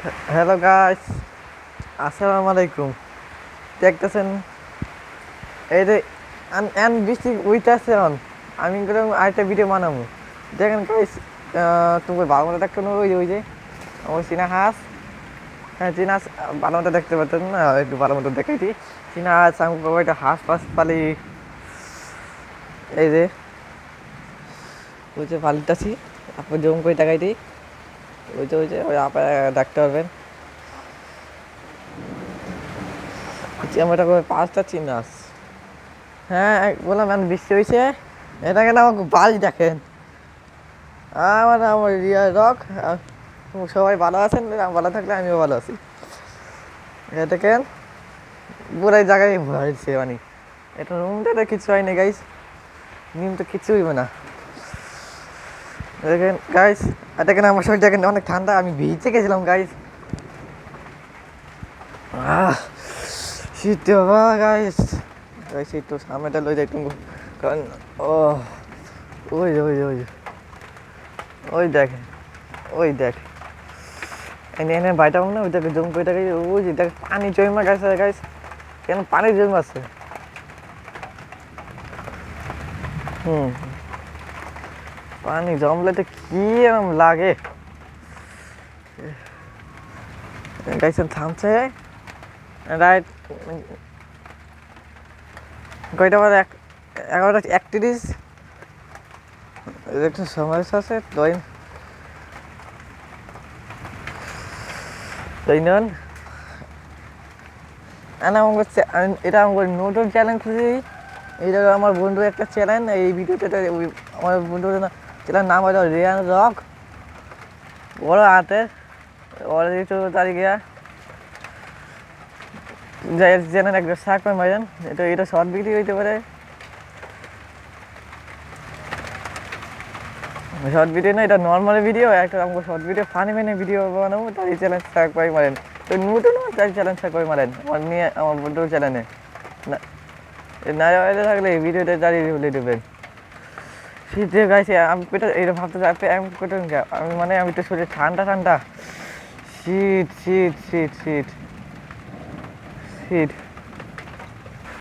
Hello guys, আসসালামু আলাইকুম। দেখতেছেন এই যে এন বৃষ্টি উইটাছে অন। আমি করে আরেকটা ভিডিও বানাবো। দেখেন গাইস, তুমি ভালো মতো দেখতে ওই যে আমার চীনা হাঁস। হ্যাঁ, চীনা হাঁস ভালো মতো দেখতে পাচ্ছেন না? একটু ভালো মতো দেখাইছি। চীনা হাঁস আমি একটা হাঁস ফাঁস পালি। এই যে ওই যে পালিটাছি, আপনি জম করে দেখাই দিই। ওই যে ওই আপনারা দেখতে পারবেন। আমরা এটা করে 5টা চীনা হাঁস। হ্যাঁ, বললাম এখন বৃষ্টি হয়েছে। এটা কেন আমাকে বাড়ি দেখেন। আমার রিয়া রক। সবাই ভালো আছেন? আমি ভালো থাকলে আমিও ভালো আছি। এটা দেখেন পুরাই জায়গায় ভরেছে মানে। এটা রুমটা তো কিছু হয়নি গাইস, নিম তো কিছু হইবে না। দেখেন গাইস, দেখেন আমার শরীর দেখেন অনেক ঠান্ডা, আমি ভিজে গেছিলাম গাইস। শীত বাবা গাইস। গাইস একটু সামনেটা লই যাই তুমি, কারণ ও ওই ওই ওই ওই দেখেন, ওই দেখ এনে এনে বাইটা না ওই দেখে জম করে দেখে, ওই যে দেখ পানি জমা গেছে গাইস। কেন পানি জমা আছে? হুম, পানি জমলে তো কি এরকম লাগে গাইস। থামছে রাইট কয়টা বাজে? 11:31। একটু সমস্যা আছে দৈনন। এটা আমার নতুন চ্যালেঞ্জ খুঁজে। এইটা আমার বন্ধুর একটা চ্যানেল, এই ভিডিওটা আমার বন্ধুর চ্যানেল নাম হলো রিয়ান রক, বড় হাতের ওর তারিখে যাই চ্যানেল একটা সাক মারেন। এটা শর্ট ভিডিও হইতে পারে, শর্ট ভিডিও না, এটা নর্মাল ভিডিও। একটা আমাকে শর্ট ভিডিও ফানি মেনে ভিডিও বানাবো, তাই চ্যালেঞ্জ সাক পাই মারেন। তো নতুন তাই চ্যালেঞ্জ সাক পাই মারেন আমার নিয়ে আমার বন্ধুর চ্যানেলে। না না থাকলে এই ভিডিওটা দাঁড়িয়ে হলে দেবেন। শীতে গাইছে আমি পেটে এটা ভাবতে আমি পেটে আমি মানে আমি তো শরীরে ঠান্ডা ঠান্ডা। শীত শীত শীত শীত শীত